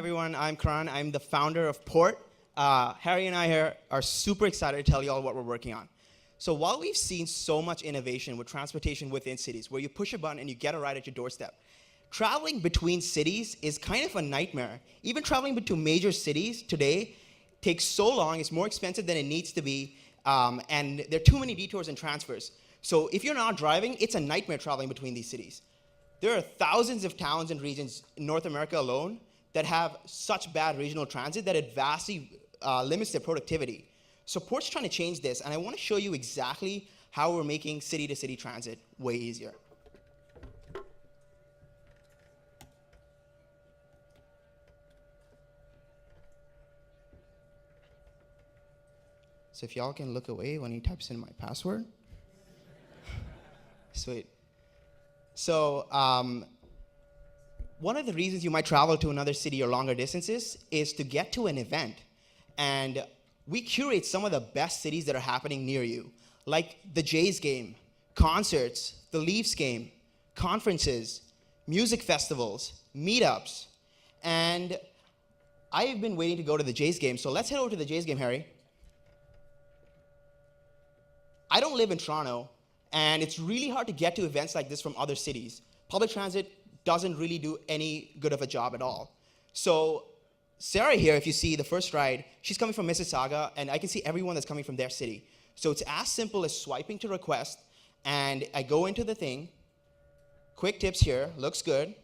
everyone. I'm Karan. I'm the founder of Port. Harry and I here are super excited to tell you all what we're working on. So while we've seen so much innovation with transportation within cities, where you push a button and you get a ride at your doorstep, traveling between cities is kind of a nightmare. Even traveling between major cities today takes so long, it's more expensive than it needs to be, and there are too many detours and transfers. So if you're not driving, it's a nightmare traveling between these cities. There are thousands of towns and regions in North America alone that have such bad regional transit that it vastly limits their productivity. So Port's trying to change this, and I want to show you exactly how we're making city-to-city transit way easier. So if y'all can look away when he types in my password. Sweet. So one of the reasons you might travel to another city or longer distances is to get to an event. And we curate some of the best cities that are happening near you, like the Jays game, concerts, the Leafs game, conferences, music festivals, meetups. And I've been waiting to go to the Jays game, so let's head over to the Jays game, Harry. I don't live in Toronto, and it's really hard to get to events like this from other cities. Public transit doesn't really do any good of a job at all. So Sarah here, if you see the first ride, she's coming from Mississauga, and I can see everyone that's coming from their city. So it's as simple as swiping to request, and I go into the thing. Quick tips here, looks good.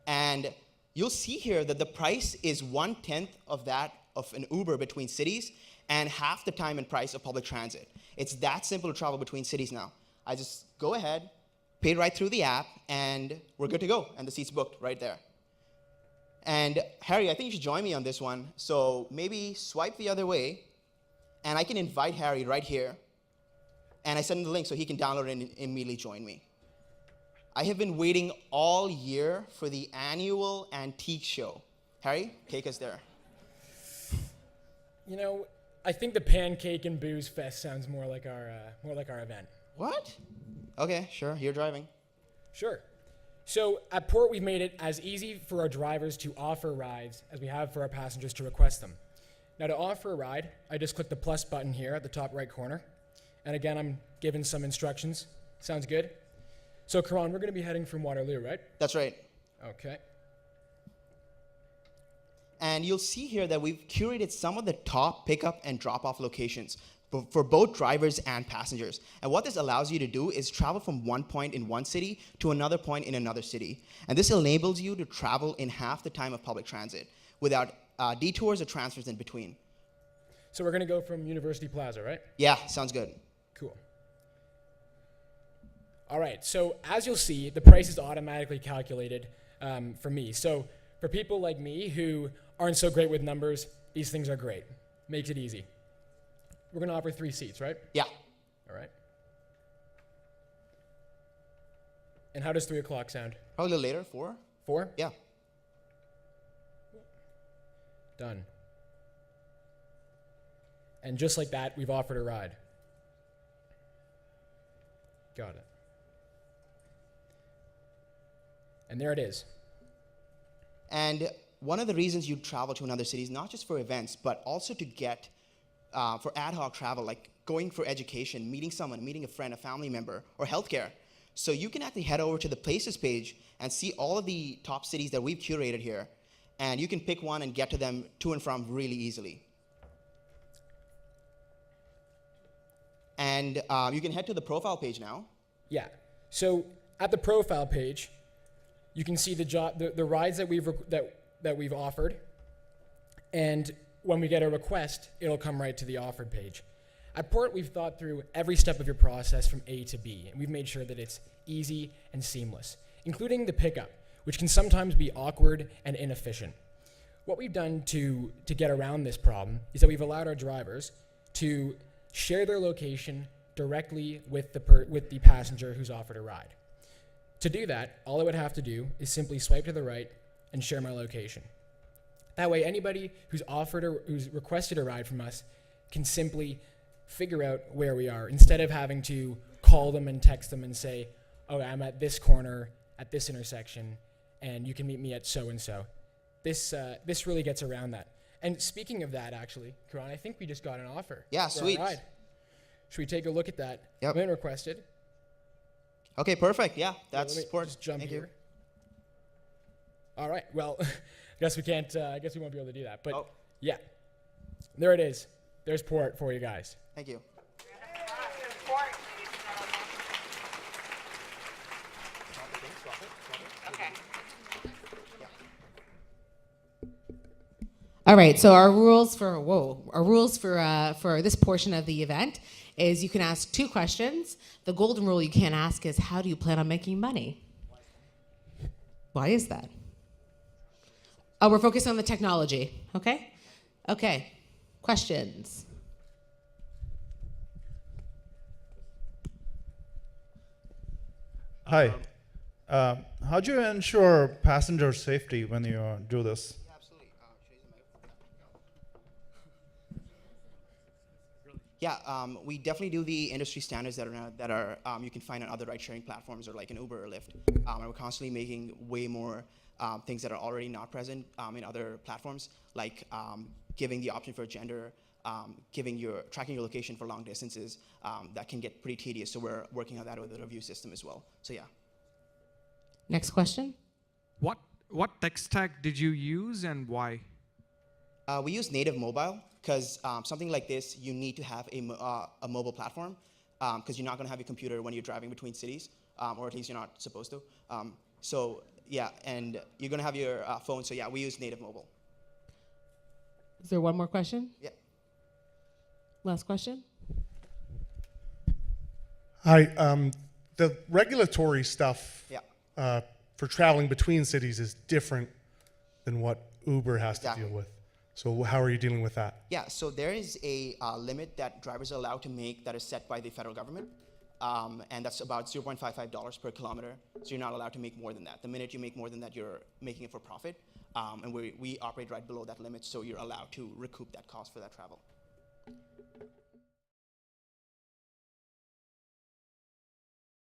And you'll see here that the price is 1/10 of that of an Uber between cities, and half the time and price of public transit. It's that simple to travel between cities now. I just go ahead, pay right through the app, and we're good to go, and the seat's booked right there. And Harry, I think you should join me on this one. So maybe swipe the other way, and I can invite Harry right here, and I send him the link so he can download it and immediately join me. I have been waiting all year for the annual antique show. Harry, take us there. You know, I think the Pancake and Booze Fest sounds more like our event. What? Okay, sure, you're driving. Sure. So at Port, we've made it as easy for our drivers to offer rides as we have for our passengers to request them. Now to offer a ride, I just click the plus button here at the top right corner. And again, I'm given some instructions. Sounds good? So Karan, we're going to be heading from Waterloo, right? That's right. Okay. And you'll see here that we've curated some of the top pickup and drop-off locations for both drivers and passengers. And what this allows you to do is travel from one point in one city to another point in another city. And this enables you to travel in half the time of public transit without detours or transfers in between. So we're going to go from University Plaza, right? Yeah, sounds good. Cool. All right, so as you'll see, the price is automatically calculated for me. So for people like me who aren't so great with numbers, these things are great. Makes it easy. We're going to offer 3 seats, right? Yeah. All right. And how does 3 o'clock sound? Probably a little later, 4? 4? Yeah. Done. And just like that, we've offered a ride. Got it. And there it is. And one of the reasons you travel to another city is not just for events, but also to get for ad hoc travel, like going for education, meeting someone, meeting a friend, a family member, or healthcare. So you can actually head over to the places page and see all of the top cities that we've curated here. And you can pick one and get to them to and from really easily. And you can head to the profile page now. Yeah. So at the profile page, you can see the rides that we've offered, and when we get a request, it'll come right to the offered page. At Port, we've thought through every step of your process from A to B, and we've made sure that it's easy and seamless, including the pickup, which can sometimes be awkward and inefficient. What we've done to get around this problem is that we've allowed our drivers to share their location directly with the passenger who's offered a ride. To do that, all I would have to do is simply swipe to the right and share my location. That way, anybody who's requested a ride from us can simply figure out where we are instead of having to call them and text them and say, oh, I'm at this corner, at this intersection, and you can meet me at so-and-so. this really gets around that. And speaking of that, actually, Karan, I think we just got an offer. Yeah, for our sweet. ride. Should we take a look at that? Yep. Been requested. Okay, perfect. Yeah, Let that's me support. just jump Thank here. you. All right. Well, I guess we can't. I guess we won't be able to do that. But Oh. yeah, there it is. There's port for you guys. Thank you. All right, so our rules for this portion of the event is you can ask 2 questions. The golden rule you can't ask is how do you plan on making money? Why is that? Oh, we're focused on the technology, okay? Okay, questions? Hi. How do you ensure passenger safety when you do this? Absolutely. Yeah, we definitely do the industry standards that are you can find on other ride-sharing platforms or like an Uber or Lyft. And we're constantly making way more things that are already not present in other platforms, like giving the option for gender, tracking your location for long distances. That can get pretty tedious, so we're working on that with the review system as well. So yeah. Next question? What tech stack did you use and why? We use native mobile because something like this, you need to have a mobile platform because you're not going to have your computer when you're driving between cities, or at least you're not supposed to. So yeah, and you're going to have your phone. So yeah, we use native mobile. Is there one more question? Yeah. Last question? Hi. The regulatory stuff Yeah. For traveling between cities is different than what Uber has to Exactly. deal with. So how are you dealing with that? Yeah, so there is a limit that drivers are allowed to make that is set by the federal government, and that's about $0.55 per kilometer. So you're not allowed to make more than that. The minute you make more than that, you're making it for profit, and we operate right below that limit, so you're allowed to recoup that cost for that travel.